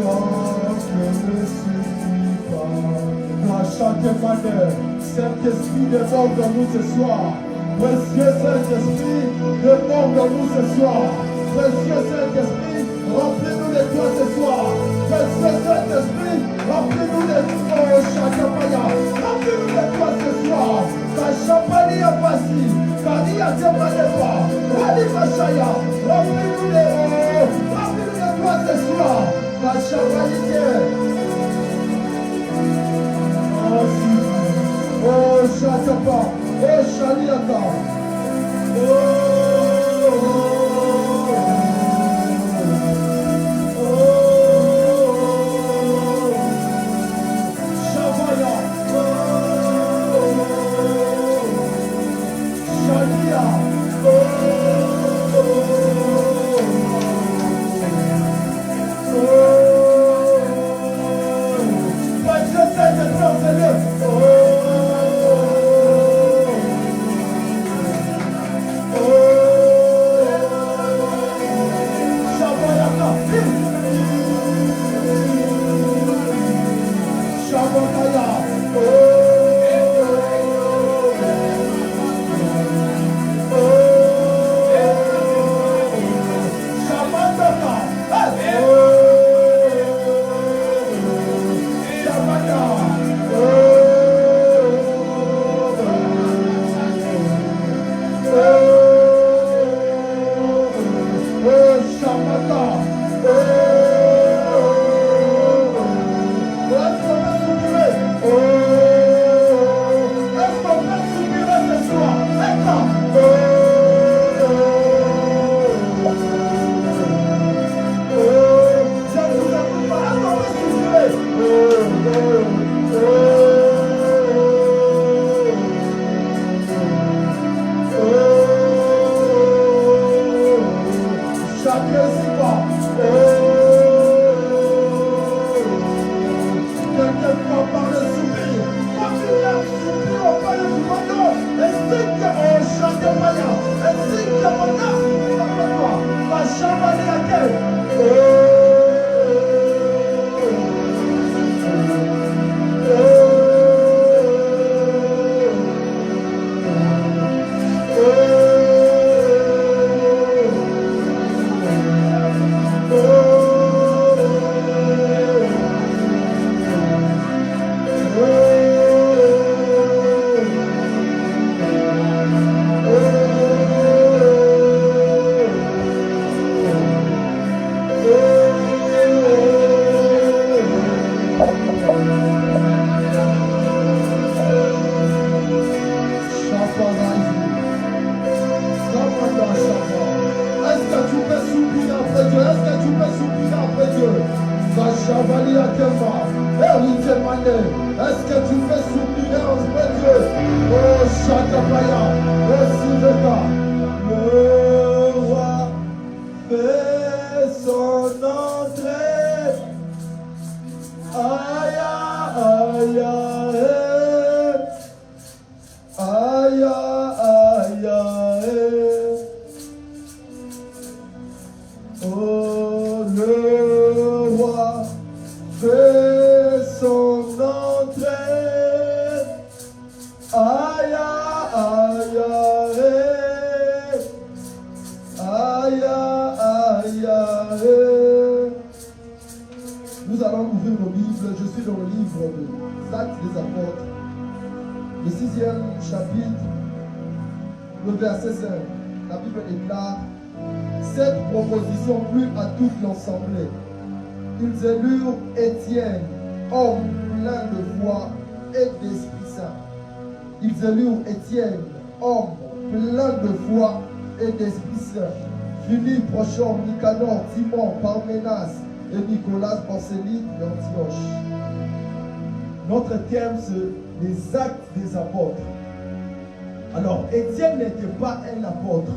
ne suffit pas. À chaque manière, Saint-Esprit demande dans nous ce soir. Précieux Saint-Esprit, demande dans nous ce soir. Précieux Saint-Esprit, remplis-nous de toi ce soir. Précieux Saint-Esprit, remplis-nous de toi, Chakapaya. Remplis-nous de toi ce soir. Kachapali à Pasi, Kari à Temanepa, Wadi Kachaya. Remplis-nous de toi ce soir. Kachapali. Oh, Chakapa. Oh, Shaliaka. Shavaya. Shalia. Nous allons ouvrir nos Bibles. Je suis dans le livre des Actes des Apôtres, le 6e chapitre, le verset 5. La Bible déclare: cette proposition plut à toute l'assemblée. Ils élurent Étienne, homme plein de foi et d'Esprit Saint. Ils élurent Étienne, homme plein de foi et d'Esprit Saint. Philippe, Prochor, Nicanor, Timon, Parménas et Nicolas, Porcéline d'Antioche. Notre thème, c'est les actes des apôtres. Alors, Étienne n'était pas un apôtre.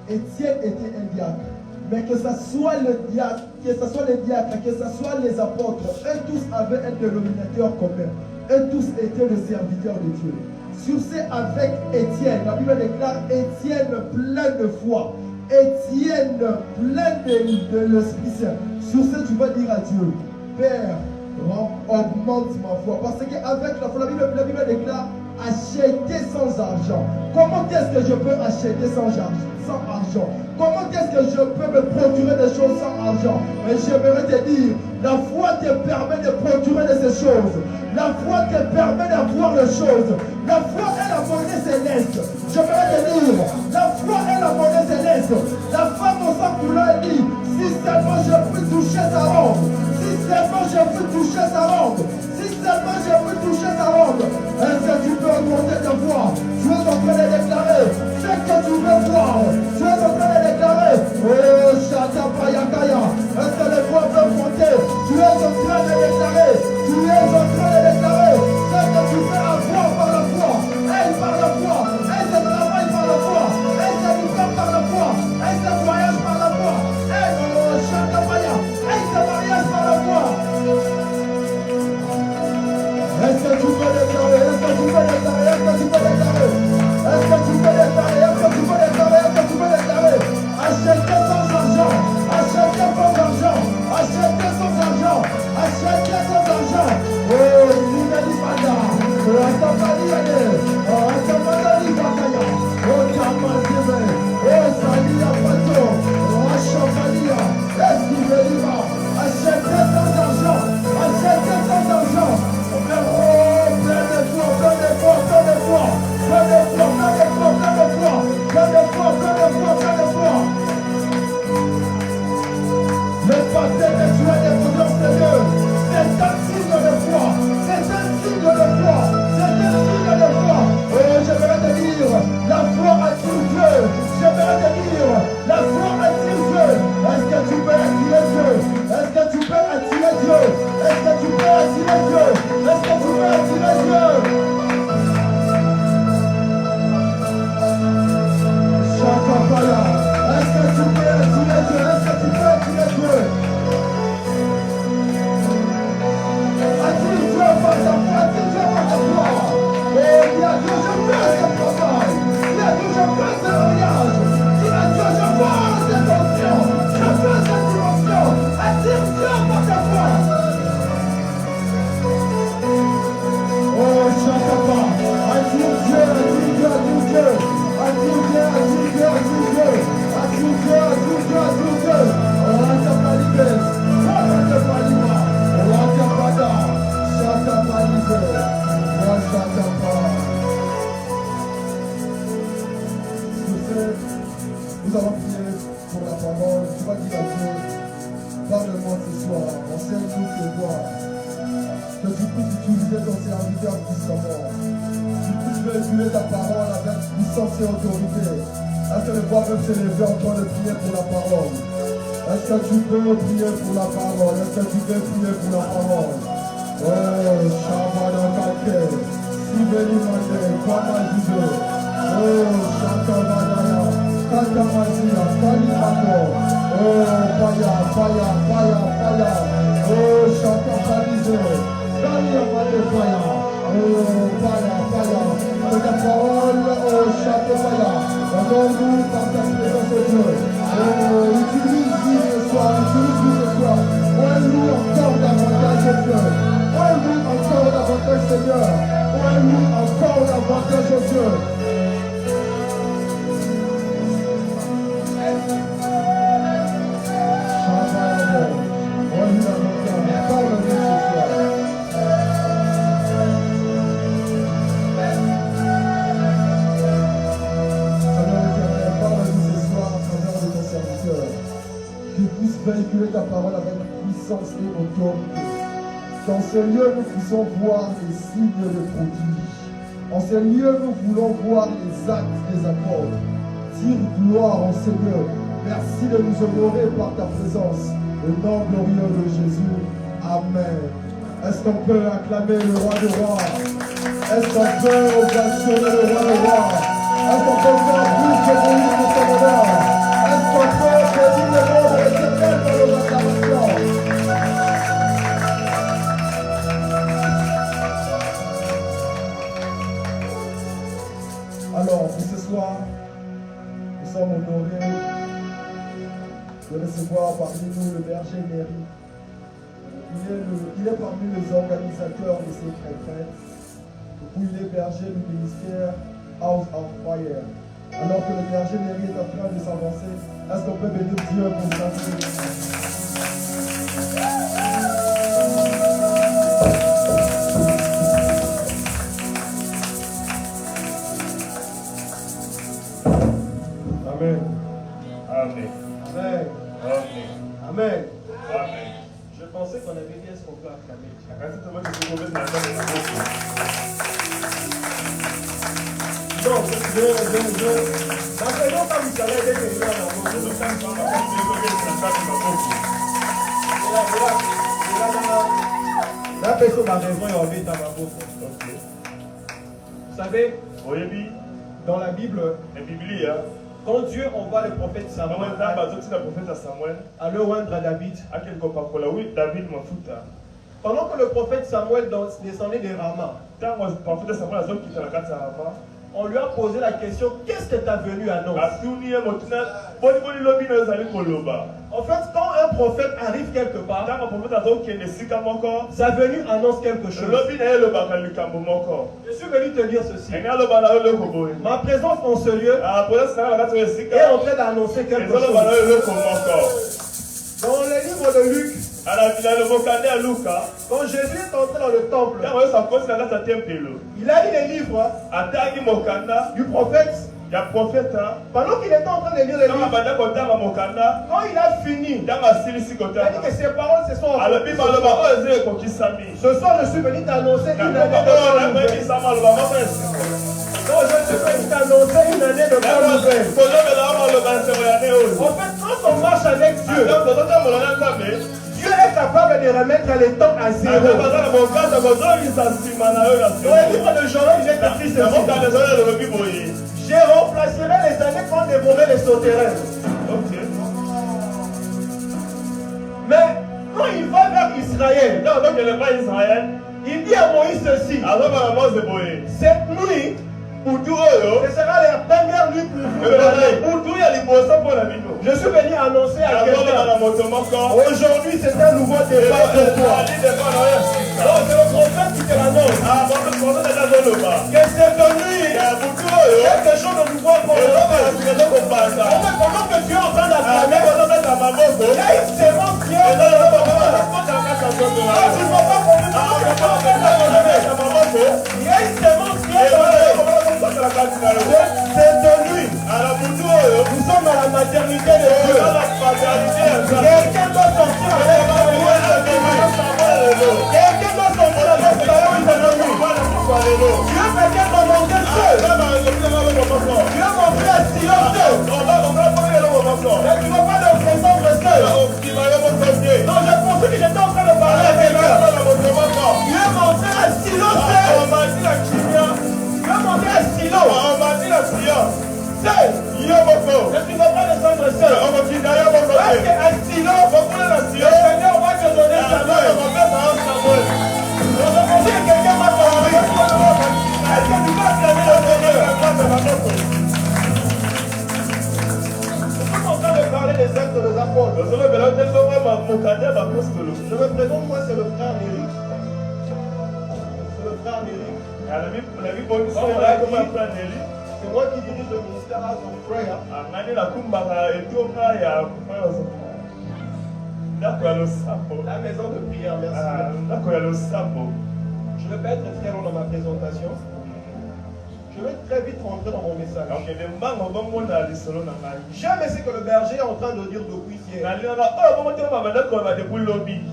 Étienne était un diacre. Mais que ce soit le diacre, que ce soit les diacres, que ce soit les apôtres, eux tous avaient un dénominateur commun. Eux tous étaient les serviteurs de Dieu. Sur ce, avec Étienne, la Bible déclare Étienne plein de foi. Étienne plein de l'Esprit Saint. Sur ce, tu vas dire à Dieu: Père, augmente ma foi. Parce qu'avec la foi, la Bible déclare acheter sans argent. Comment est-ce que je peux acheter sans argent? Comment est-ce que je peux me procurer des choses sans argent? Mais j'aimerais te dire, la foi te permet de procurer de ces choses. La foi te permet d'avoir les choses. La foi est la monnaie céleste. J'aimerais te dire, la foi est la monnaie céleste. La femme au sang couleur dit, si seulement je peux toucher sa robe, si seulement je peux toucher sa robe, si seulement je peux toucher sa robe, est-ce que tu peux augmenter ta foi? Tu es en train de déclarer ce que tu veux voir. Tu es en train de déclarer, oh Shatapayakaya, est-ce que les voix peuvent monter? Tu es en train de déclarer, tu es en train de déclarer ce que tu peux avoir par la foi. Elle par la foi, elle se travaille par la foi, elle se diplôme par la foi, elle se voyage par la foi, elle Shatapaya, elle se mariage par la foi. Est-ce que tu peux déclarer? Est-ce que tu peux déclarer? Est-ce que tu peux déclarer? Est-ce que tu peux déclarer? Est-ce que tu peux déclarer? Est-ce que tu peux déclarer? Achetez sans argent, achetez sans argent, achetez sans argent, achetez sans argent. Oh, Sibeli Fada, Rastamali Yane, Rastamali Bakaya, oh Tamazime, oh Salia Pato, Rachamalia, Estiveli Va, achetez sans argent, achetez sans argent. Le passé que tu as déposé au Seigneur, c'est un signe de foi, c'est un signe de foi, c'est un signe de foi. Oh, j'aimerais te dire, la foi attire Dieu. J'aimerais te dire, la foi attire Dieu. Est-ce que tu peux attirer Dieu? Est-ce que tu peux attirer Dieu? Est-ce que tu peux attirer Dieu? Est-ce que tu peux attirer Dieu? Chakapaya. Est-ce que tu peux attirer Dieu? Est-ce que tu peux attirer Dieu? Attire Dieu par ta foi, attire Dieu par ta foi. Oh, il y a Dieu, je veux ce travail. Il y a Dieu, je veux ce mariage. Il y a Dieu, je veux cette option. Je veux cette dimension. Attire Dieu par ta foi. Oh, Chakapa. Attire Dieu, attire Dieu, attire Dieu. Attire Dieu, attire Dieu, attire Dieu. Attire Dieu, attire Dieu, attire Dieu. Oh, Chakapalibé. Chakapalibé. Oh, Chakapalibé. Chakapalibé. Oh, Chakapa. Nous allons prier pour la parole. Tu vas dire à Dieu, parle-moi ce soir, enseigne-nous tes voix. Que tu puisses utiliser ton serviteur puissamment. Tu puisses véhiculer ta parole avec puissance et autorité. Est-ce que les voix peuvent s'élever en train de prier pour la parole? Est-ce que tu peux prier pour la parole? Est-ce que tu peux prier pour la parole? Oh, Shabada Kake, Sibeli Mande, Kwamajido. Oh, Shatabadaya, Katamazia, Kalimano. Oh, Fire, Fire, Fire, Fire. Oh, Shatabadize, Kalimane Fire. Oh, Fire, Fire. Que ta parole, oh, Shatabaya, honore-nous par ta présence, oh Dieu. Oh, utilise-nous ce soir, utilise-nous ce soir. Ouvre-nous encore davantage, oh Dieu. Ouvre-nous encore davantage, Seigneur. Ouvre-nous encore davantage, oh Dieu. Véhiculer ta parole avec puissance et autorité. Dans ce lieu, nous puissions voir les signes de prodiges. En ce lieu, nous voulons voir les actes des apôtres. Dire gloire au Seigneur. Merci de nous honorer par ta présence. Au nom glorieux de Jésus. Amen. Est-ce qu'on peut acclamer le roi des rois? Est-ce qu'on peut ovationner le roi des rois? Est-ce qu'on peut faire plus de bruit pour son honneur? Est-ce qu'on peut bénir le nom de l'Éternel dans nos acclamations? Alors, pour ce soir, nous sommes honorés de recevoir parmi nous le berger Méry, qui il est parmi les organisateurs de cette retraite. Où il est berger du ministère House of Fire. Alors que le berger Néry est en train de s'avancer, est-ce qu'on peut bénir Dieu pour ça? Amen. Amen. Amen. Amen. Amen. Amen. Je pensais qu'on avait dit est-ce qu'on peut acclamer. Non, la raison comme il savait dès qu'il était la personne a raison et envie dans ma bouche. Vous savez, dans la Bible, quand Dieu envoie le prophète Samuel à le rendre à David, pendant que le prophète Samuel descendait des Rama, on lui a posé la question, qu'est-ce que ta venue annonce? En fait, quand un prophète arrive quelque part, sa venue annonce quelque chose. Je suis venu te dire ceci. Ma présence en ce lieu est en train d'annoncer quelque chose. Dans le livre de Luc, quand Jésus est entré dans le temple, il a lu les livres du prophète. Pendant qu'il était en train de lire les livres, quand il a fini, il a dit que ses paroles se sont accomplies. Ce soir, je suis venu t'annoncer une année de bonne nouvelle. Donc, je suis venu t'annoncer une année de bonne nouvelle. En fait, quand on marche avec Dieu, Dieu est capable de remettre les temps à zéro. Dans le livre de Joël, il est écrit ceci. Je remplacerai les années qu'on dévorait les sauterelles. Mais quand il va vers Israël, il dit à Moïse ceci. Cette nuit, ce sera la première nuit pour je suis venu annoncer à quelqu'un. Aujourd'hui, c'est un nouveau départ pour toi. Donc, c'est le prophète qui te l'annonce. Que cette nuit, quelque chose de nouveau pour le pendant que tu es en train d'acclamer, il y a une sémence qui est en train de tu ne vas pas comprendre. Il y a une sémence qui est en train de cette nuit, nous sommes à la maternité de Dieu. Quelqu'un doit sortir avec quelqu'un doit sortir avec Dieu peut-être demander seul. Dieu m'a fait un silence. Mais tu ne vas pas le présenter seul. Non, je pensais que j'étais en train de parler à quelqu'un. Dieu m'a fait un silence. Dieu m'a fait un silence. Seul. Et tu ne vas pas descendre seul. Parce qu'un silence, le Seigneur va te donner sa main. Je pensais que quelqu'un m'a parlé. Est-ce que tu vas acclamer le Seigneur? Nous sommes en train de parler des actes des apôtres. Je me présente, moi c'est le frère Néry. C'est le frère Néry. C'est moi qui dirige le ministère House of Prayer. La maison de prière, merci. Je ne vais pas être très long dans ma présentation. Je vais très vite rentrer dans mon message. J'aime ce que le berger est en train de dire depuis hier.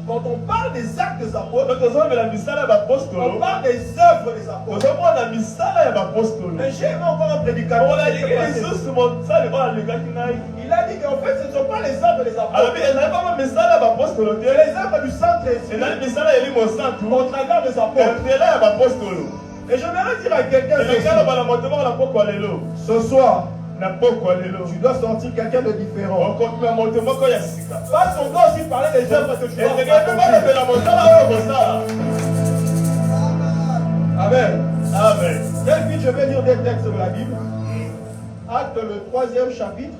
Quand on parle des actes des apôtres, on parle des œuvres des apôtres. Mais j'ai aimé encore un prédicateur. Il a dit qu'en fait ce ne sont pas les œuvres des apôtres. C'est les œuvres du Saint-Esprit au travers des apôtres. Et je voudrais dire à quelqu'un ce soir, tu dois sortir quelqu'un de différent. Parce qu'on doit aussi parler des œuvres que tu dois faire. Amen. Amen. Très vite, je vais lire des textes de la Bible. Acte le 3e chapitre,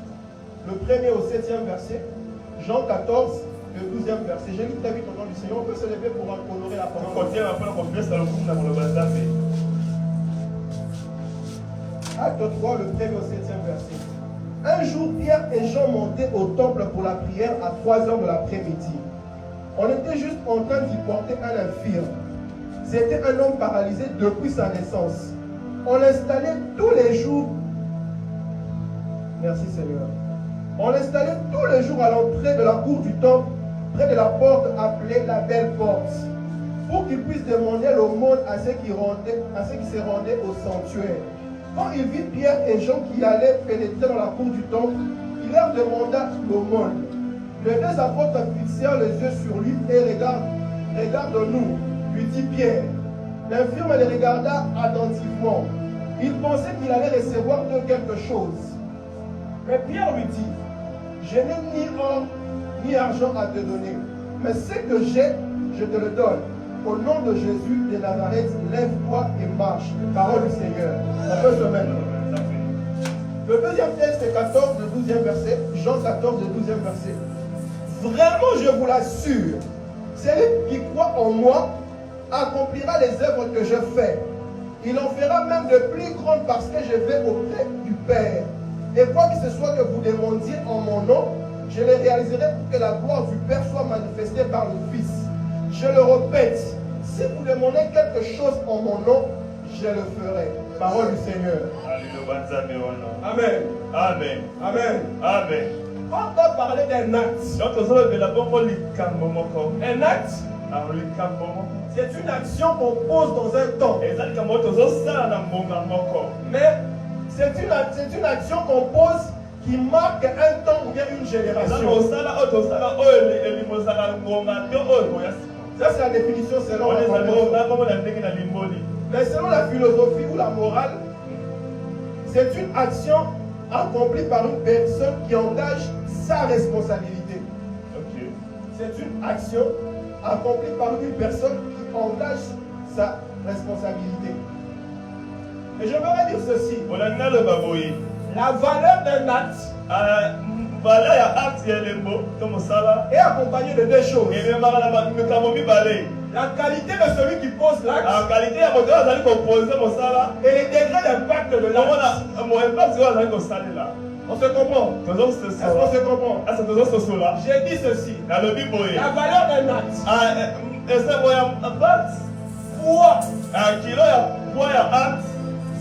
le 1er au 7e verset. Jean 14, le 12e verset. J'ai lu très vite au nom du Seigneur. On peut se lever pour honorer la parole. Acte 3, le 1er au 7e verset. Un jour, Pierre et Jean montaient au temple pour la prière à 3 heures de l'après-midi. On était juste en train d'y porter un infirme. C'était un homme paralysé depuis sa naissance. On l'installait tous les jours. Merci Seigneur. On l'installait tous les jours à l'entrée de la cour du temple, près de la porte appelée la Belle Porte, pour qu'il puisse demander l'aumône à ceux qui se rendaient au sanctuaire. Quand il vit Pierre et Jean qui allaient pénétrer dans la cour du temple, il leur demanda l'aumône. Les deux apôtres fixèrent les yeux sur lui et regarde-nous, lui dit Pierre. L'infirme les regarda attentivement. Il pensait qu'il allait recevoir d'eux quelque chose. Mais Pierre lui dit, je n'ai ni or ni argent à te donner, mais ce que j'ai, je te le donne. Au nom de Jésus de Nazareth, lève-toi et marche. Parole du Seigneur. Ça peut se mettre. Le deuxième texte est 14, le 12e verset. Jean 14, le 12e verset. Vraiment, je vous l'assure, celui qui croit en moi accomplira les œuvres que je fais. Il en fera même de plus grandes parce que je vais auprès du Père. Et quoi que ce soit que vous demandiez en mon nom, je le réaliserai pour que la gloire du Père soit manifestée par le Fils. Je le répète, si vous demandez quelque chose en mon nom, je le ferai. Parole du Seigneur. Amen. Amen. Amen. Amen. Quand on parlait d'un acte, un acte, c'est une action qu'on pose dans un temps. Mais c'est une action qu'on pose qui marque un temps ou bien une génération. Ça, c'est la définition selon la compréhension. Mais selon la philosophie ou la morale, c'est une action accomplie par une personne qui engage sa responsabilité. Okay. C'est une action accomplie par une personne qui engage sa responsabilité. Et je voudrais dire ceci. La valeur d'un acte est accompagnée de deux choses. La qualité de celui qui pose l'acte et les degrés d'impact de l'acte. On se comprend? Est-ce qu'on se comprend? J'ai dit ceci. La valeur d'un acte.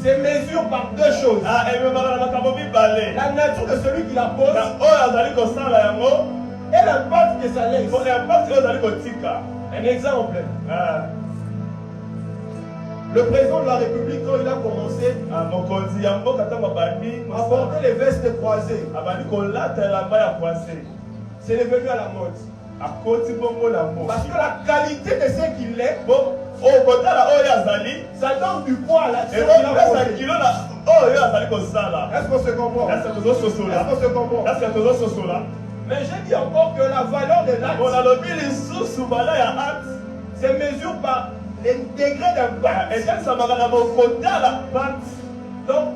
C'est mesure par deux choses. La nature de celui qui la pose et l'impact que ça laisse. Un exemple. Le président de la République, quand il a commencé à porter les vestes croisées, c'est devenu à la mode. Parce que la qualité de ce qu'il est, ça donne du poids à l'action qu'il a posée. Est-ce qu'on se comprend? Est-ce qu'on se comprend? Mais j'ai dit encore que la valeur de l'acte, c'est mesure par les degrés d'impact. Donc,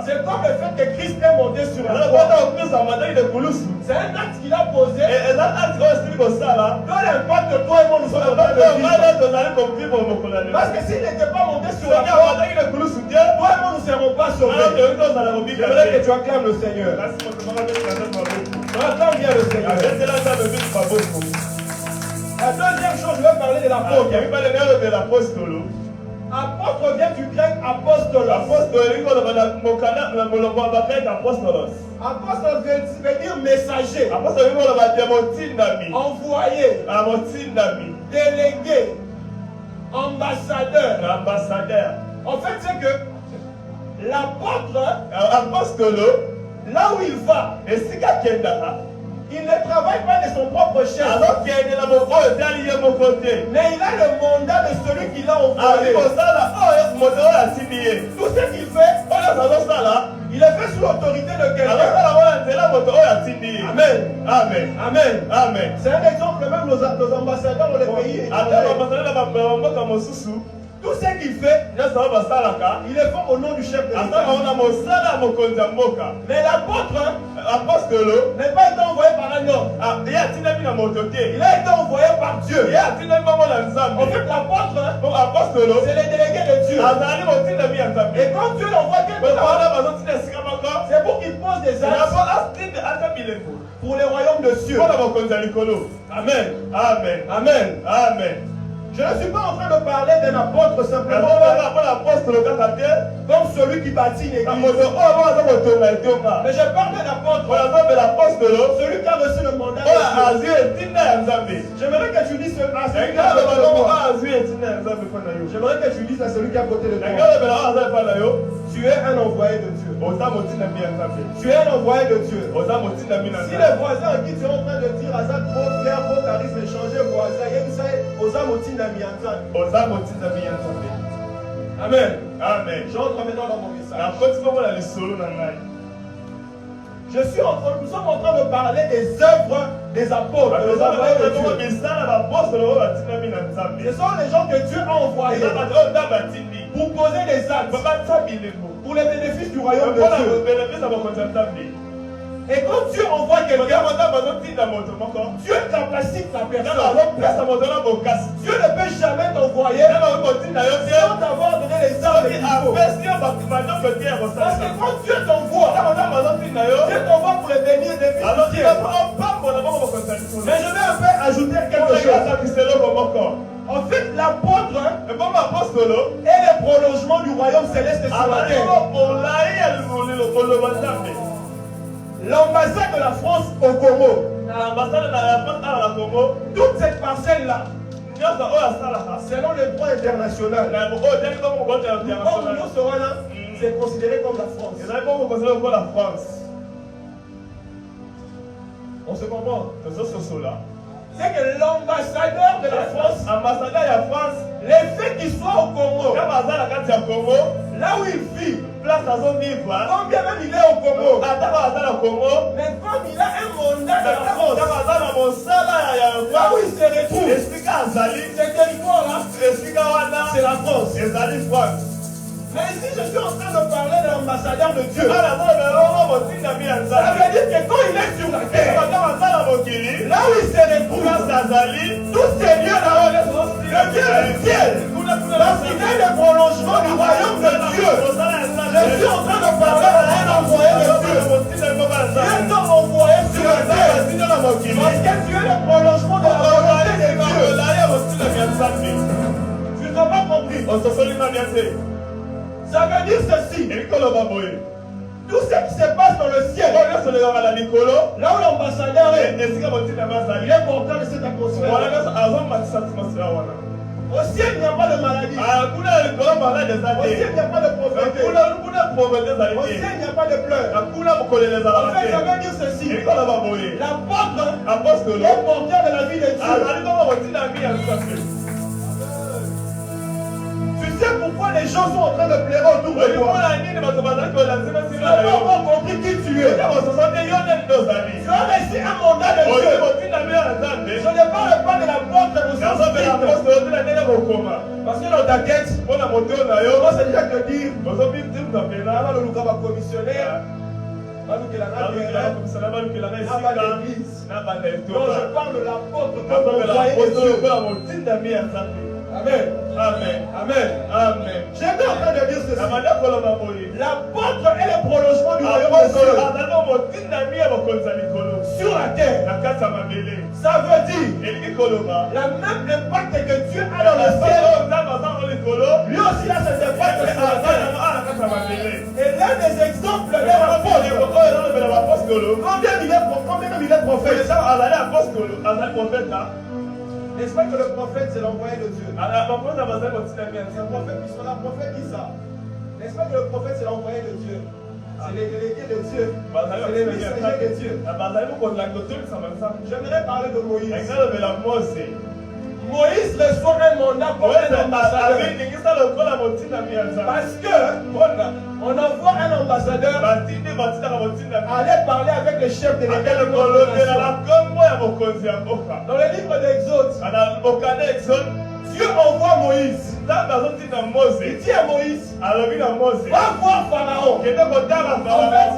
c'est comme le fait que Christ est monté sur la croix. C'est un acte qu'il a posé. Dans l'impact de toi et moi, nous sommes en train de vivre. Parce que s'il n'était pas monté sur la croix, toi et moi, nous ne serons pas sauvés. J'aimerais que tu acclames le Seigneur. Acclame bien le Seigneur. La deuxième chose, je vais parler de l'apôtre. Apôtre vient du grec apostolos. Apôtre veut dire messager, envoyé, délégué, ambassadeur. En fait, c'est que l'apôtre, là où il va, il ne travaille pas de son propre chef. Mais il a le mandat de celui qui l'a envoyé. Tout ce qu'il fait, il est fait sous l'autorité de quelqu'un. Amen. Amen. Amen. Amen. C'est un exemple, même nos ambassadeurs dans les pays. Tout ce qu'il fait, il est fait au nom du chef de l'État. Mais l'apôtre, apostolo n'est pas été envoyé par un homme. ye atinami na moto te Il a été envoyé par Dieu. ye atinami bongo na En nzambe fait, l'apôtre, donc apostolo c'est le délégué de Dieu. azali motinami ya nzambe Et quand Dieu l'envoie quelque wana part, bazotina esika moko c'est pour qu'il pose des yango actes atinde ata bilembo pour le royaume de Dieu. mpona bokonzi ya likolo. Amen, amen, Amen. amen. Je ne suis pas en train de parler d'un apôtre simplement nazobanga mpona apostolo kaka te comme celui qui bâtit une na église. moto oyo mo aza kotonga etonga Mais je parle d'un apôtre, mpona azobela apostolo celui qui a reçu le mandat de oyo Dieu. azwi etinda ya nzambe. J'aimerais que tu lises à celui qui est à yango côté de aloba moi. oyo azwi etinda ya nzambe mpona yo. J'aimerais que tu lises à celui qui est à côté de yango toi. alobela oyo aza epai na yo Tu es un envoyé de Dieu. oza motindami ya nzambe Tu es un envoyé de Dieu. oza motindami na Si nzambe. les voisins à qui tu es en train de dire Aza trop fier, trop charisme, échanger voisin, il y a Oza Motindami Anzan. oza motindami ya nzambe. Amen. Amen. J'entre maintenant dans mon message. nakoti bongo na lisolo na ngai. Nous sommes en train de parler des œuvres des apôtres, des envoyés de Dieu. misala bapostolo oyo batindami na nzambe. Ce sont les gens que Dieu a envoyés eza bato oyo nda batindi pour poser des actes babatya bilembo pour les bénéfices du royaume de mpona Dieu. bénéfice ya bokonzi ya nzambe. Et quand Dieu envoie quelqu'un, yango nda bazotinda moto moko Dieu capacite la nda personne. bazopesa moto na bokasi Dieu ne peut jamais t'envoyer nda bakotinda yo te sans t'avoir donné les armes soki qu'il faut. apesi yo badoko te ya Parce kosalisa. que quand Dieu t'envoie, ntango nda bazotinda yo Dieu t'envoie pour les bénir et bénéficier. azotinda opambola bongo bokonzi ya likolo. Mais je vais un peu ajouter quelque chose. okakisa eloko moko En fait, l'apôtre ebongo apostolo est le prolongement du royaume céleste sur la azali terre. bongo molai ya molelo koloba nzambe. L'ambassade de la France au Congo, na ambasade na France awa na Congo toute cette parcelle-là, nyonso oyo asalaka selon le droit international, na oyo tali bongo mokonzi ya comme international nous serons là, c'est considéré comme la France. ezali bongo mokonzi lokola France. On se comprend? tozososola C'est que l'ambassadeur de la France, ambassadeur ya France le fait qu'il soit au Congo, kama aza na kati ya Congo là où il vit, place azovivre combien même il est au Congo, atako aza na Congo mais comme il a un mandat de la France, kama aza na mosala ya là où il se retrouve, esika azali ce territoire-là, esika wana c'est la France. ezali France. Mais ici, je suis en train de parler de l'ambassadeur de Dieu. Wana azolobela bongo motindami ya Ça nzambe veut dire que quand il est sur la terre, kama aza na mokili là où il se retrouve, place azali tous ces lieux là-haut, le Dieu est le ciel. Parce qu'il est le prolongement du royaume de Dieu. Je suis en train de parler à un envoyé de Dieu. Dieu t'a envoyé sur la terre. Parce que tu es le prolongement de la volonté de Dieu. Tu n'as pas compris. Ça veut dire ceci. Tout ce qui se passe dans le ciel, là où l'ambassadeur est, il est porteur de cette atmosphère. Au ciel, il n'y a pas de maladie. Au ciel, il n'y a pas de pauvreté. Au ciel, il n'y a pas de pleurs. En fait, ça veut dire ceci. L'apôtre est porteur de la vie de Dieu. Tu sais pourquoi les gens sont en train de pleurer autour de toi. Tu n'as pas encore compris qui tu es. Tu as reçu un mandat de Dieu. Je ne parle pas de l'apôtre au sens strict. Parce que dans ta tête, moi c'est déjà te dire, le commissionnaire, donc je parle de l'apôtre comme envoyé de Dieu. Amen. Amen. Amen. Amen. J'étais en train de dire ceci. L'apôtre est le prolongement du royaume de Dieu sur la terre. Ça veut dire la même impact que Dieu a dans le ciel, lui aussi a cet impact sur la terre. Et l'un des exemples de l'apôtre, combien il est prophète. N'est-ce pas que le prophète c'est l'envoyé de Dieu? C'est un prophète qui sont là, prophète qui ça? N'est-ce pas que le prophète c'est l'envoyé de Dieu? C'est les délégués de Dieu. C'est les messagers de Dieu. J'aimerais parler de Moïse. Moïse reçoit un mandat pour un ambassadeur. Parce que on envoie un ambassadeur aller parler avec le chef de l'État. Dans le livre d'Exode, Dieu envoie Moïse. Il dit à Moïse, va voir Pharaon. En fait,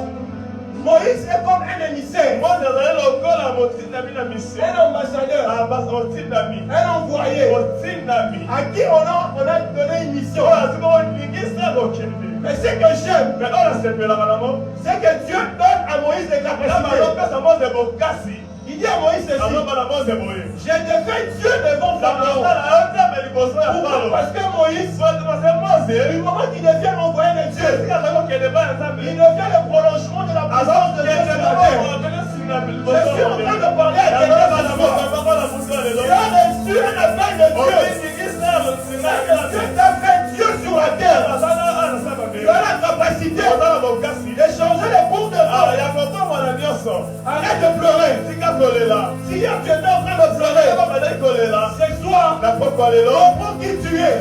Moïse est comme un émissaire, Moi, nazali lokola motindami na mission. un ambassadeur, Otindami. un envoyé Otindami. à qui on a donné une mission. Oyo azwi kolingisa kokende. Mais ce que j'aime, Mais oyo asepelaka nango. c'est que Dieu donne à Moïse des Kama capacités. alopesa Mose bokasi. Il dit à Moïse ceci: Alobana Mose boye. je te fais Dieu devant Pharaon. Pourquoi? Parce que Moïse, du moment qu'il devient envoyé de Dieu, il devient le prolongement de la présence de Dieu sur la terre. Je suis en train de parler à quelqu'un ce soir. Tu as reçu un appel de Dieu. Dieu t'a fait Dieu sur la terre. Tu as la capacité de changer les cours de vie. Arrête de pleurer. Si hier tu étais en train de pleurer, ce soir, comprends qui tu es.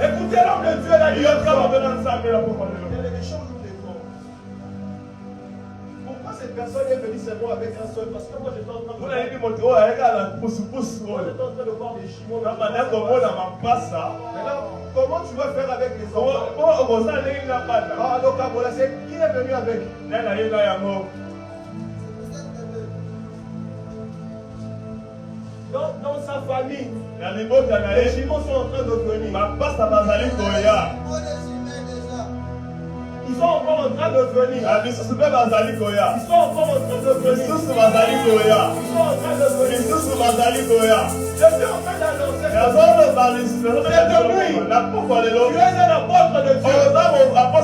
Écoutez l'homme de Dieu là. Il y a des choses où des fois. Pourquoi cette personne est venue seulement avec un seul? Parce que moi j'étais en train de voir des jumeaux. Maintenant, comment tu vas faire avec les enfants? Ah, donc voilà, c'est qui est venu avec? Dans sa famille, les jumeaux sont en train de venir. Ils sont encore en train de venir. Ils sont encore en train de venir. Ils sont en train de venir. Je suis en train d'annoncer. Cette nuit, tu es un apôtre de Dieu.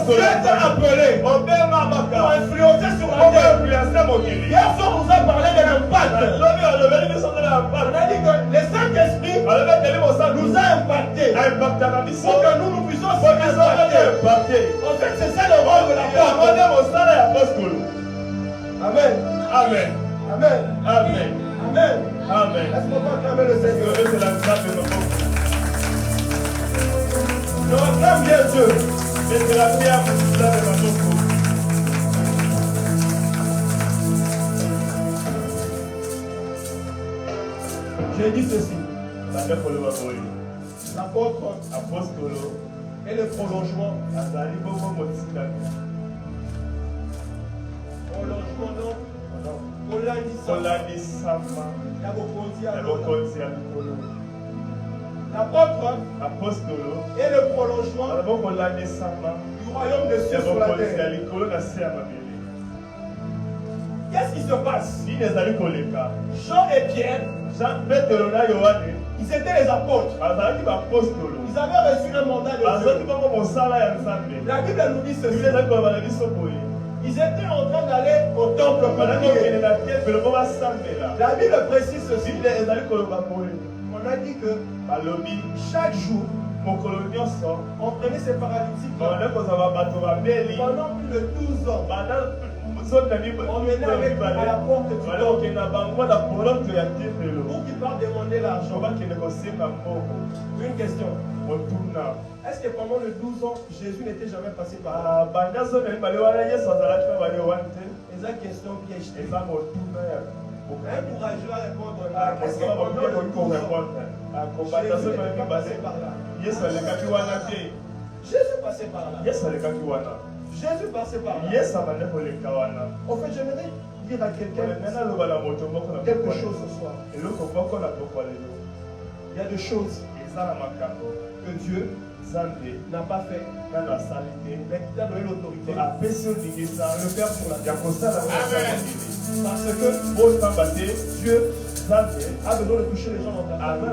Tu es appelé pour influencer sur la terre. Hier soir, on nous a parlé de l'impact. On a dit que le Saint-Esprit nous a impactés pour que nous puissions aussi impacter. En fait, c'est ça le rôle de l'apôtre. Amen. Amen. Amen. Amen. Amen. Amen. Est-ce qu'on peut acclamer le Seigneur? Je réclame bien Dieu. J'ai dit ceci. L'apôtre est le prolongement. Prolongement donc. L'apôtre est le prolongement du royaume de Dieu sur la terre. Qu'est-ce qui se passe? Jean et Pierre, ils étaient les apôtres. Ils avaient reçu un mandat de Dieu. La Bible nous dit ceci. Ils étaient en train d'aller au temple pour prier. La Bible précise ceci. On a dit que chaque jour, on prenait ces paralytiques pendant plus de 12 ans. On venait avec à la porte du temple pour qu'ils partent demander l'argent. Une question. Est-ce que pendant les 12 ans, Jésus n'était jamais passé par là? C'est une question piège. Un courageux à répondre là. Est-ce que pendant les 12 ans, Jésus n'était pas passé par là? Jésus passait par là. Jésus passait par là. En fait, j'aimerais dire à quelqu'un quelque chose ce soir. Il y a des choses que Dieu n'a pas fait, mais qui t'a donné l'autorité de le faire sur la terre. Parce que Dieu a besoin de toucher les gens dans ta famille.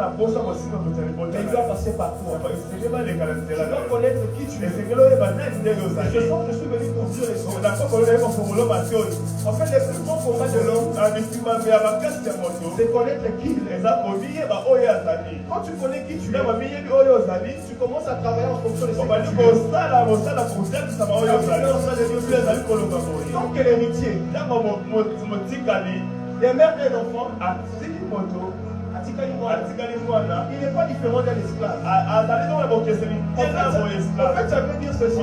Mais il doit passer par toi. Tu dois connaître qui tu es. Je sens que je suis venu pour dire les choses. En fait, le plus grand combat de l'homme, c'est connaître qui il est. Quand tu connais qui tu es, tu commences à travailler en fonction de ce que tu es. Tant que l'héritier, les mères d'un enfant, il n'est pas différent d'un esclave. En fait, ça veut dire ceci.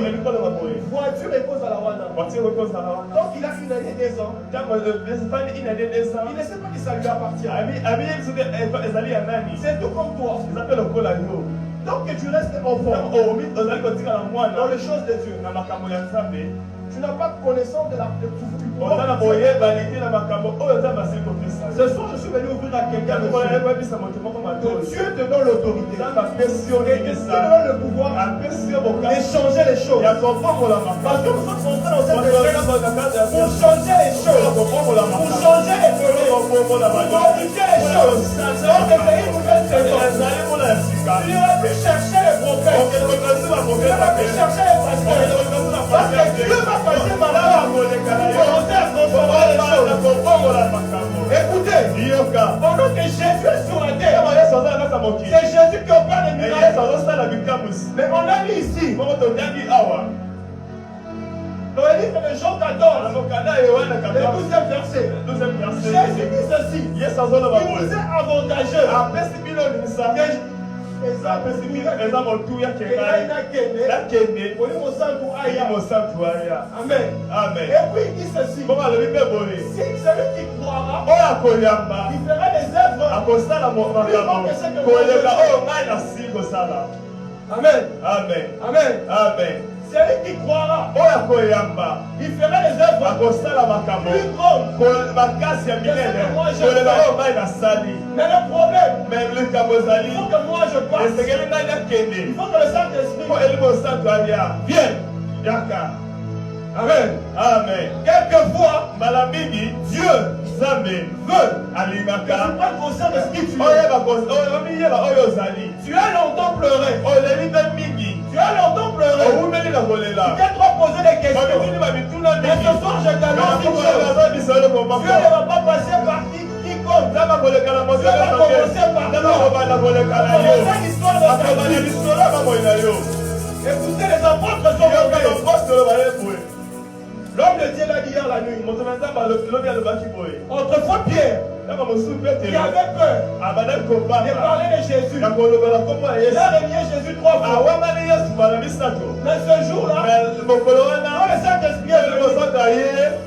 Voiture est cause à la wana. Donc il a une année, 2 ans. Il ne sait pas que ça lui appartient. C'est tout comme toi. Donc que tu restes enfant dans les choses de Dieu. tu n'as pas connaissance de la de On a la moyenne validée dans ma camo. Oh, ça m'a fait comme ça. Ce soir, je suis venu ouvrir à quelqu'un de Dieu te donne l'autorité. Ça m'a passionné de Dieu te ça. donne le pouvoir d'échanger les choses. Parce que nous sommes entrés dans cette église pour changer les choses, pour changer les données, pour modifier les choses. Donc, c'est une nouvelle saison. Tu aurais pu chercher les prophètes. Tu aurais pu chercher les pasteurs. Parce que Dieu va passer ma part pour commencer à transformer les choses. Écoutez, pendant que Jésus est sur la terre, c'est Jésus qui opère les miracles. Mais on a mis ici, dans le livre de Jean 14, le 12e verset, Jésus dit ceci: il vous est avantageux Amen. Et puis il dit ceci: si celui qui croira, il fera des œuvres plus grandes que celles que moi je fais. Amen. Amen. Celui qui croira, il fera des œuvres plus grandes que celles que moi je fais. Mais le problème, il faut que moi je passe. Il faut que le Saint-Esprit vienne. Amen. Quelquefois, Dieu veut que tu prennes conscience de ce qui tu es. Tu as longtemps pleuré. Tu as longtemps pleuré. Tu t'es trop posé des questions. Mais ce soir, je t'annonce une chose. Dieu ne va pas passer par quiconque. Dieu va commencer par toi. C'est l'histoire de ta vie. Écoutez, les apôtres sont revenus. L'homme de Dieu l'a dit hier la nuit. Autrefois, Pierre, qui avait peur de parler de Jésus, il a renié Jésus 3 fois. Mais ce jour-là, quand le Saint-Esprit est venu,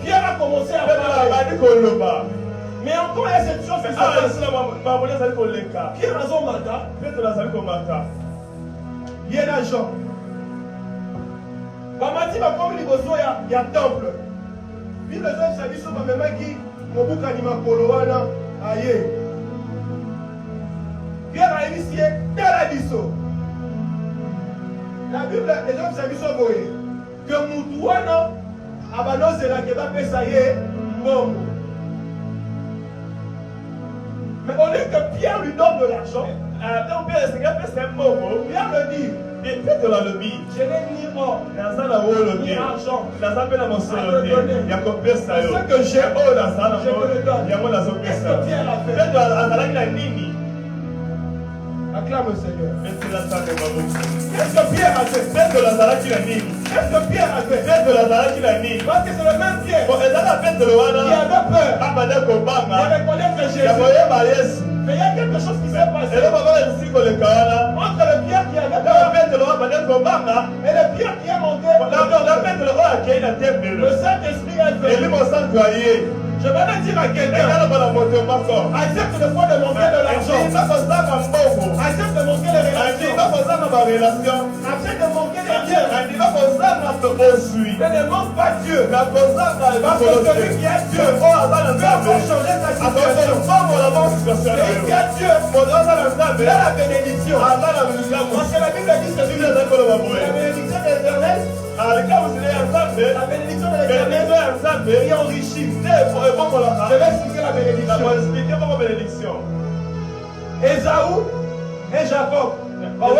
Pierre a commencé à parler. Mais encore, il y a cette chose qui se passe. Pierre a son mandat. Il y a l'argent. Bamati va comme liboso ya temple. Bible zo sabiso ba memaki mobuka ni makolo wana aye. Pierre a initié Tarabiso. La Bible les hommes sabiso boye que mutu wana abanozela ke ba pesa ye mbongo. Mais au lieu que Pierre lui donne de l'argent, Pierre le dit: je n'ai ni or, ni argent à te donner. Ce que j'ai, je te le donne. Qu'est-ce que Pierre a fait? Acclame le Seigneur. Qu'est-ce que Pierre a fait? Qu'est-ce que Pierre a fait? Parce que c'est le même Pierre qui avait peur de reconnaître Jésus. Mais il y a quelque chose qui s'est passé entre le Pierre qui avait peur et le Pierre qui est monté. Le Saint-Esprit est venu. Je vais le dire à quelqu'un: accepte de fois de manquer de l'argent, accepte de manquer de relations, accepte de manquer de biens, mais ne manque pas Dieu. Parce que celui qui est Dieu peut encore changer ta situation. Celui qui est Dieu, il a la bénédiction. Parce que la Bible dit ceci: la bénédiction de l'Éternel, la bénédiction de l'Éternel qui enrichit. Je vais expliquer la bénédiction. Esaü et Jacob. Mais quand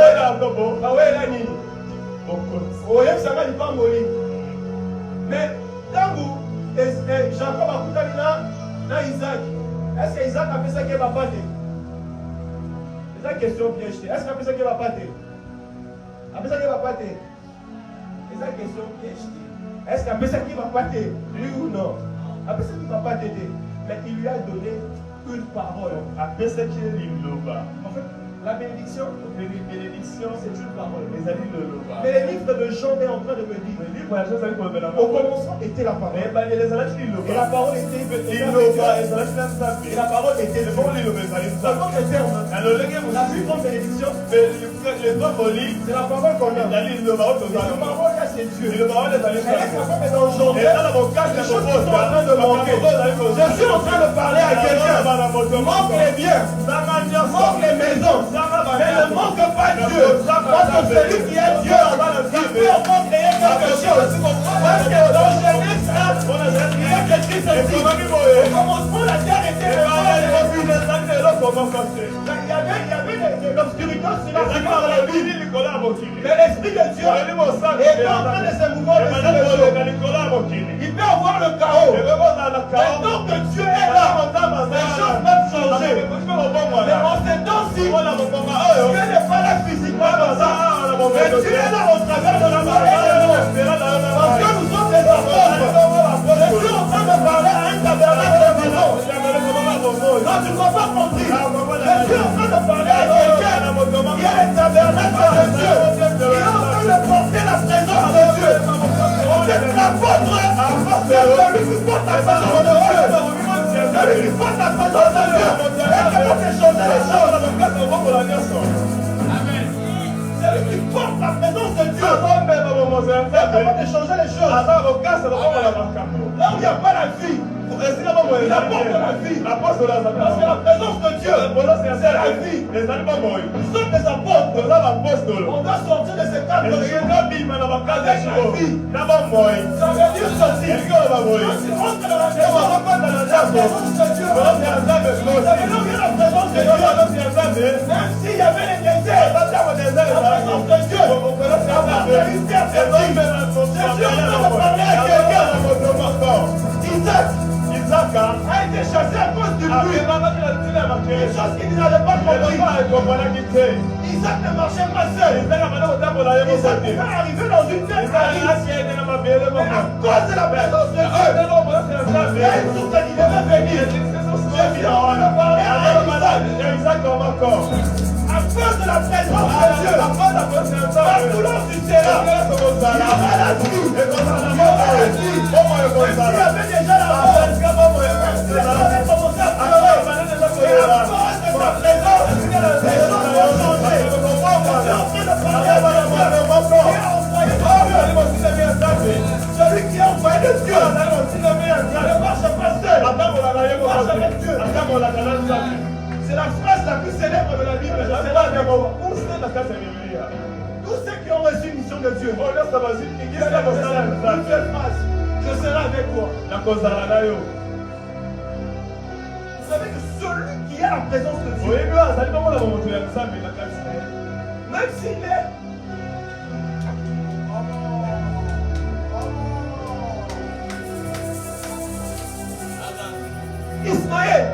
Jacob a coupé na Isaac, est-ce que Isaac a fait ça qu'il va pas? C'est une question piège. Est-ce qu'il a fait ça qu'il va pas? A fait ça qu'il va pas? C'est une question piège. Est-ce qu'il a fait ça qu'il va pas? Oui ou non? Après ça, il ne va pas t'aider. Mais il lui a donné une parole. Après ce qui est l'imloba. En fait, la bénédiction, c'est une parole. Les amis de l'Oba. Mais le livre de Jean est en train de me dire: au commencement était la parole. Et la parole était et la parole était le bon. Dans d'autres termes, la plus grande bénédiction, c'est la parole qu'on a. Et cette parole-là, c'est de Dieu. Il va aller dans les Elle est capable d'engendrer Et là, mon cas, des c'est choses mon qui sont en train de manquer. Je suis en train de parler à quelqu'un. Manque les biens, manque les maisons, mais ne manque pas Dieu. Parce que celui qui est Dieu, il peut encore créer quelque chose. Parce que dans Genèse 1, il y a quelque chose ici. Au commencement, la terre était il y avait de l'obscurité sur la vie. Mais l'Esprit de Dieu est en train de se mouvoir dessus les choses. Il peut avoir le chaos. Mais tant que Dieu est là, les choses peuvent changer. Mais en ces temps-ci, Dieu n'est pas là physiquement comme ça. Mais Dieu est là au travers de la parole. Parce que nous sommes des apôtres. Je suis en train de parler à un tabernacle de maison. Non, tu ne m'as pas compris. Je suis en train de parler à quelqu'un qui a un tabernacle de Dieu. Il est en train de porter la présence de Dieu. On est l'apôtre. C'est celui qui porte la présence de Dieu. Celui qui porte la présence de Dieu. Et capable de changer les choses. Amen. Celui qui porte la présence de Dieu. C'est capable de changer les choses. Là où il n'y a pas la vie, il apporte la vie. Parce que la présence de Dieu, c'est la vie. Nous sommes des apôtres. On doit sortir de ces cadres de vie. Ça veut dire ceci. Quand tu rentres dans la présence de Dieu, ça veut dire la présence de Dieu. Même s'il y avait les déserts, la présence de Dieu, ça va faire une perspective. Je suis en train de parler à quelqu'un. Isaac a été chassé à cause du bruit. Une chose qu'il n'avait pas compris. Isaac ne marchait pas seul. Isaac pouvait arriver dans une terre aride. Mais à cause de la présence de Dieu, il y a une source qui devait venir. Je suis en train de parler à Isaac. À cause de la présence de Dieu, partout là où tu seras, il y aura la vie. Il y aura la vie. Même s'il y avait déjà la mort, même si les gens avaient commencé à pleurer, et à cause de ta présence, les choses vont changer. Je suis en train de parler à Dieu. Celui qui est envoyé de Dieu ne marche pas seul. Il marche avec Dieu. C'est la phrase la plus célèbre de la Bible. Tous ceux qui ont reçu une mission de Dieu, une seule phrase: je serai avec toi. Vous savez que celui qui a la présence de Dieu, même s'il est Ismaël,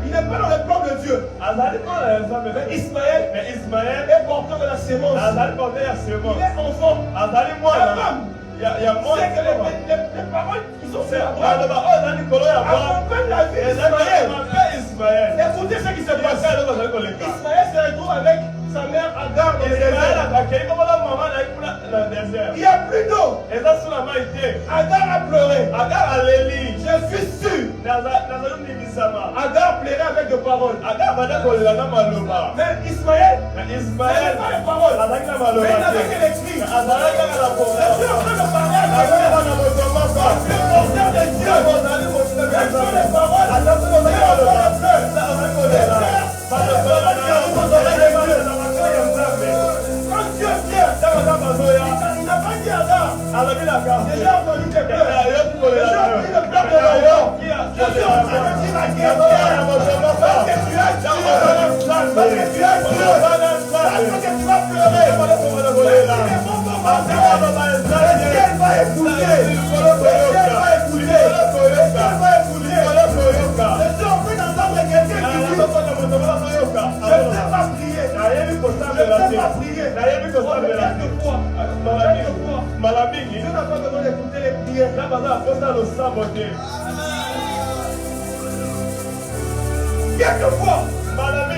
il n'est pas dans le plan de Dieu. Mais Ismaël est porteur de la sémence. Il est enfant. C'est que les paroles qui sont faites accompagnent la vie d'Ismaël. Écoutez ce qui se passe. Ismaël se retrouve avec sa mère Agar dans le désert. Il n'y a plus d'eau. Agar a pleuré. Je suis sûr. Agar plairait avec des paroles. Mais Ismaël n'avait pas les paroles. Mais il n'avait que l'écrit. Je suis en train de parler à quelqu'un. Parce que le porteur de Dieu, même sur les paroles, quand Dieu vient, il n'a pas dit Agar. Déjà entendu tes pleurs. Déjà entendu le pleur de l'enfant. Je suis en train de dire à quelqu'un, parce que tu as Dieu, parce que tu as Dieu, parce que tu vas pleurer. Même si les mots vont passer, le ciel va écouter. Le ciel va écouter. Le ciel va écouter. Je suis en train d'entendre quelqu'un qui dit, je ne sais pas prier. Je ne sais pas prier. Quelquefois, Dieu n'a pas besoin d'écouter les prières. Quelquefois,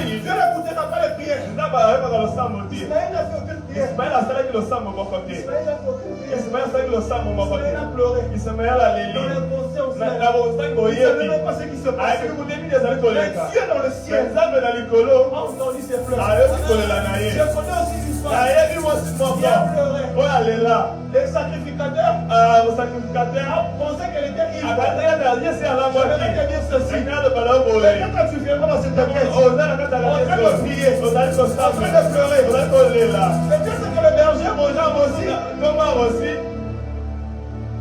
Dieu n'écoutera pas les prières. ayebaka losambo te. Ismaël n'a fait aucune prière. Ismaël asalaki losambo moko te. Ismaël n'a fait aucune prière. Ismaël asalaki losambo moko te. Ismaël a pleuré. Ismaël aleli. Dans l'inconscience. Na bosangi Il ne savait boyebi. même pas ce qui se passait. Ayebi kutu nini ezali Mais koleka. Dieu dans le ciel Nzambe na likolo a entendu ses pleurs. ayebi kolela na ye. Je connais aussi l'histoire. Ayebi mwasi moko Qui a pleuré. oyo alela. Les sacrificateurs Sacrificateur pensaient qu'elle était ivre. akataka na ye se alangwaki. Je vais te dire ceci. Ekana bala boye. Mais quand tu viendras dans cette pièce, oza na kati ya en train de prier, ozali en train kosambe. de pleurer, ozali kolela. mais tu sais que le berger Mojam aussi, Koma aussi.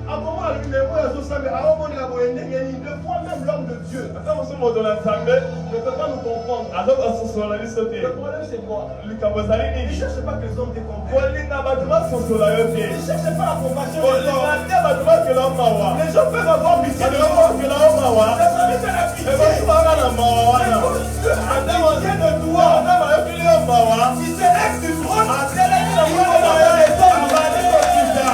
à un moment, lui, les mots, ils ont semblé, à un moment, il a beau aider, de fois même l'homme de Dieu ata mosusu moto na nzambe ne peut pas nous comprendre. azokososola biso te. Le problème, c'est quoi? likambo ezali Il ne nini? cherche pas que les hommes te comprennent. kolinga bato basosola yo te. Il ne cherche pas la compassion des kolinga hommes. te bato bakela yo mawa. Les gens peuvent avoir pitié de bato toi. bakela yo mawa. Les hommes te la pitié. ebasubaka na mawa wana. Dieu a pitié de toi. ata bayokeli yo mawa. Il s'élève du trône. atelemi na mwana na yo abandi kokita.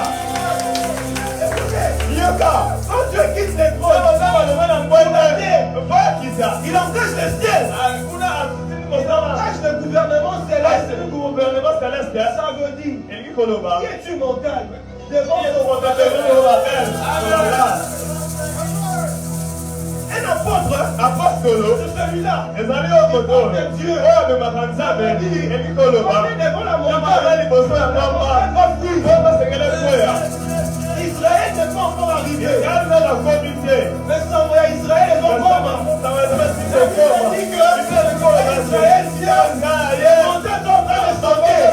yoka Quand Dieu quitte les trônes, oza baloba na ngwende bakita. il engage le ciel. kuna asutini Il kosala. engage le gouvernement céleste. asili gouvernement celeste. Ça veut dire, elingi koloba. qui es-tu montagne devant Yesu ton motateli oyo babele. Un apôtre, apostolo c'est celui-là. ezali yo moto oyo amemaka nzambe elingi koloba. On est devant la aza montagne. liboso ya ngomba oyo basengele koya. Israël n'est pas encore arrivé. ezali na nakomi te. Mais sans vrai, Israël est encore mort. Israël vient. Monter ton train de sauver.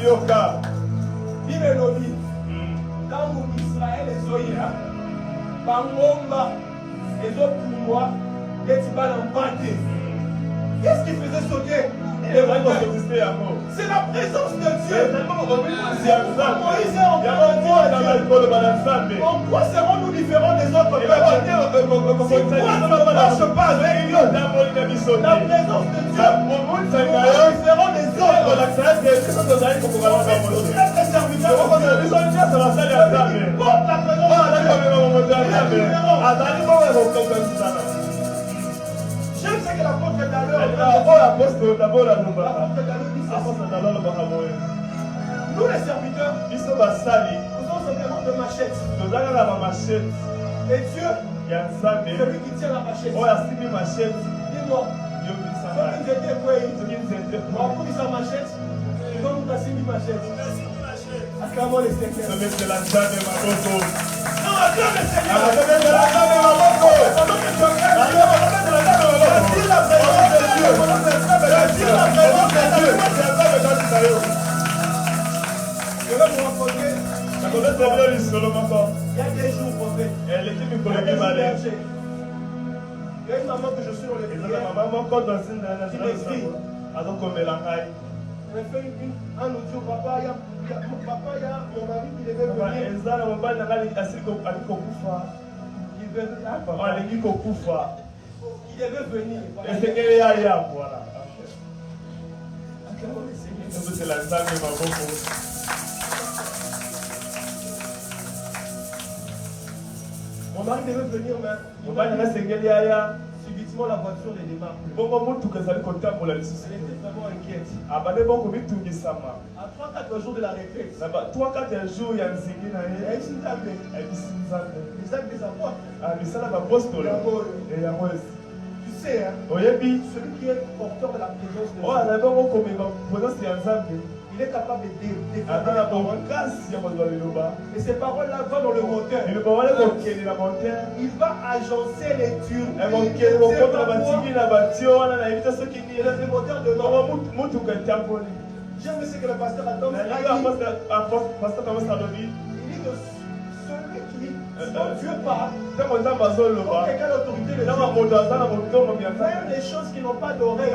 yoka Bible elobi. Ntango Israël ezoya, bangomba ezopumbwa neti bana mpate. Qu'est-ce qui faisait sauter les montagnes? C'est la présence de Dieu. Moïse est en train de dire, en quoi serons-nous différents des autres peuples? Si toi tu ne marches pas avec Dieu, la présence de Dieu, nous serons différents des autres. Tous les serviteurs portent la présence de Dieu. J'aime ce que l'apôtre Dallo nous les serviteurs, nous sommes simplement de machettes. Et Dieu, celui qui tient la machette, dis-moi, ceux qui étaient quoi, on a pris sa machette, ils ont nous assis une machette. Acclamons les Seigneurs. Non, acclame le Seigneur. Je vais vous raconter. Il y a des jours, prophète. Il y a des jours bergers. Il y a une maman que je suis dans les prières. Elle fait un audio, papa, il y a mon mari qui devait venir. Il devait venir. Acclamons les Seigneurs. Mon mari devait venir, mais subitement la voiture ne démarre plus. Elle était vraiment inquiète. À 3-4 jours de la retraite, elle s'est les actes des apôtres. Tu sais, hein, celui qui est porteur de la présence de Dieu, il est capable de défendre les paroles. Et ces paroles-là vont dans le moteur. Il va agencer les turbines. Le moteur de l'homme. J'aime ce que le pasteur Adam a dit. Il dit que celui qui, quand Dieu parle, quand quelqu'un a l'autorité de Dieu, même les choses qui n'ont pas d'oreille.